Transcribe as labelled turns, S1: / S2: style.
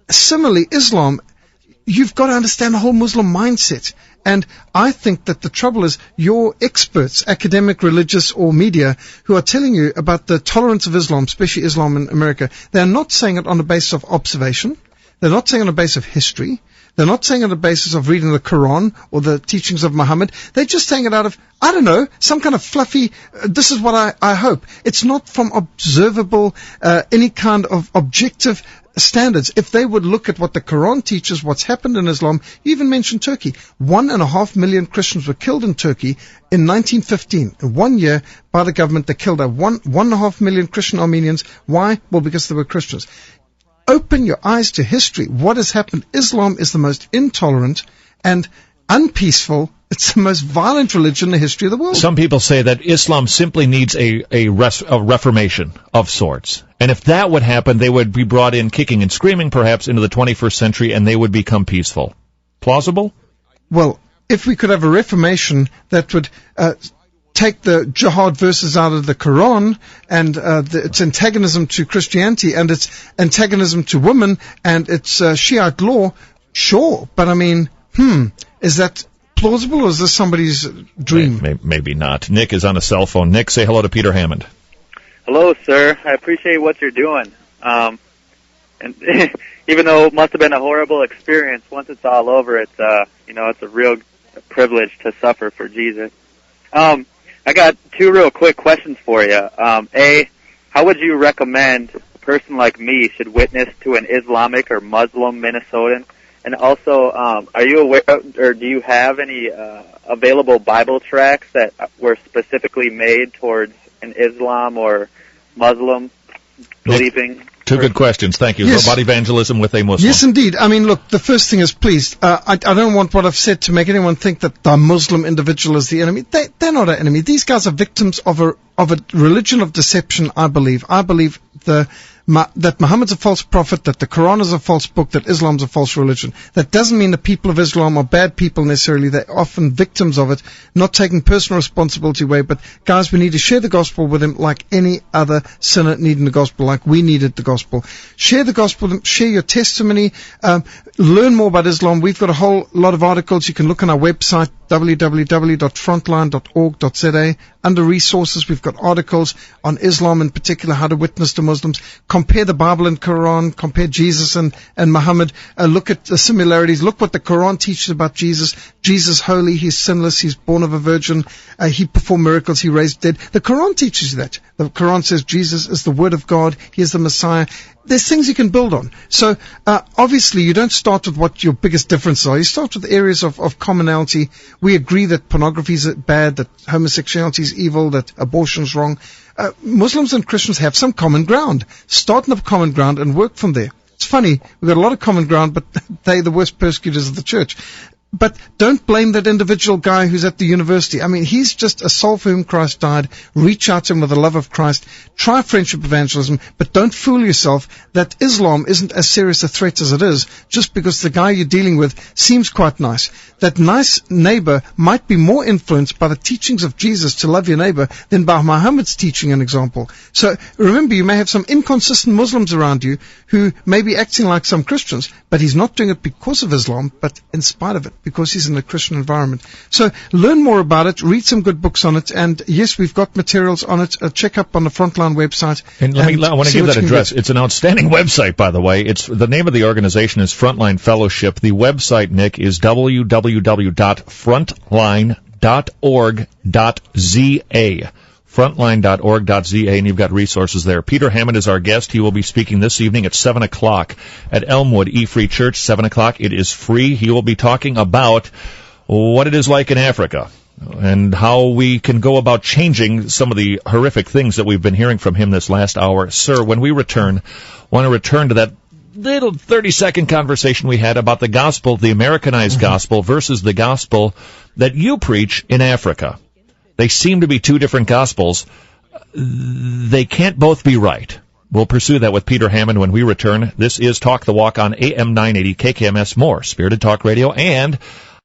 S1: Similarly, Islam, you've got to understand the whole Muslim mindset. And I think that the trouble is your experts, academic, religious, or media, who are telling you about the tolerance of Islam, especially Islam in America, they're not saying it on the basis of observation. They're not saying it on the basis of history. They're not saying it on the basis of reading the Quran or the teachings of Muhammad. They're just saying it out of, I don't know, some kind of fluffy, this is what I hope. It's not from observable, any kind of objective standards. If they would look at what the Quran teaches, what's happened in Islam, you even mentioned Turkey. 1.5 million Christians were killed in Turkey in 1915. In 1 year, by the government, they killed 1.5 million Christian Armenians. Why? Well, because they were Christians. Open your eyes to history. What has happened? Islam is the most intolerant and unpeaceful. It's the most violent religion in the history of the world.
S2: Some people say that Islam simply needs a reformation of sorts. And if that would happen, they would be brought in kicking and screaming, perhaps, into the 21st century, and they would become peaceful. Plausible?
S1: Well, if we could have a reformation that would take the jihad verses out of the Quran and its antagonism to Christianity and its antagonism to women and its Shiite law, sure. But I mean, is that plausible, or is this somebody's dream?
S2: Maybe not. Nick is on a cell phone. Nick, say hello to Peter Hammond.
S3: Hello, sir. I appreciate what you're doing. And even though it must have been a horrible experience, once it's all over, it's a real privilege to suffer for Jesus. I got two real quick questions for you. A, how would you recommend a person like me should witness to an Islamic or Muslim Minnesotan? And also, are you aware, or do you have any available Bible tracts that were specifically made towards an Islam or Muslim believing?
S2: Two good questions. Thank you.
S1: Yes.
S2: About evangelism with a Muslim.
S1: Yes, indeed. I mean, look, the first thing is, please, I don't want what I've said to make anyone think that the Muslim individual is the enemy. They're not our enemy. These guys are victims of a religion of deception, I believe. I believe that Muhammad's a false prophet, that the Quran is a false book, that Islam's a false religion. That doesn't mean the people of Islam are bad people necessarily. They're often victims of it, not taking personal responsibility away. But guys, we need to share the gospel with them like any other sinner needing the gospel, like we needed the gospel. Share the gospel with them, share your testimony, learn more about Islam. We've got a whole lot of articles. You can look on our website, www.frontline.org.za. Under resources, we've got articles on Islam in particular, how to witness to Muslims. Compare the Bible and Quran, compare Jesus and Muhammad, look at the similarities, look what the Quran teaches about Jesus. Jesus holy, he's sinless, he's born of a virgin, he performed miracles, he raised dead. The Quran teaches you that. The Quran says Jesus is the Word of God, he is the Messiah. There's things you can build on. So, obviously, you don't start with what your biggest differences are. You start with areas of commonality. We agree that pornography is bad, that homosexuality is evil, that abortion is wrong. Muslims and Christians have some common ground. Start on the common ground and work from there. It's funny, we've got a lot of common ground, but they're the worst persecutors of the church. But don't blame that individual guy who's at the university. I mean, he's just a soul for whom Christ died. Reach out to him with the love of Christ. Try friendship evangelism, but don't fool yourself that Islam isn't as serious a threat as it is just because the guy you're dealing with seems quite nice. That nice neighbor might be more influenced by the teachings of Jesus to love your neighbor than by Muhammad's teaching and example. So remember, you may have some inconsistent Muslims around you who may be acting like some Christians, but he's not doing it because of Islam, but in spite of it, because he's in a Christian environment. So learn more about it, read some good books on it, and yes, we've got materials on it. Check up on the Frontline website.
S2: And I want to give that address. It's an outstanding website, by the way. The name of the organization is Frontline Fellowship. The website, Nick, is www.frontline.org.za. Frontline.org.za, and you've got resources there. Peter Hammond is our guest. He will be speaking this evening at 7 o'clock at Elmwood E-Free Church, 7 o'clock. It is free. He will be talking about what it is like in Africa and how we can go about changing some of the horrific things that we've been hearing from him this last hour. Sir, when we return, I want to return to that little 30-second conversation we had about the gospel, the Americanized gospel versus the gospel that you preach in Africa. They seem to be two different gospels. They can't both be right. We'll pursue that with Peter Hammond when we return. This is Talk the Walk on AM 980 KKMS. More Spirited Talk Radio and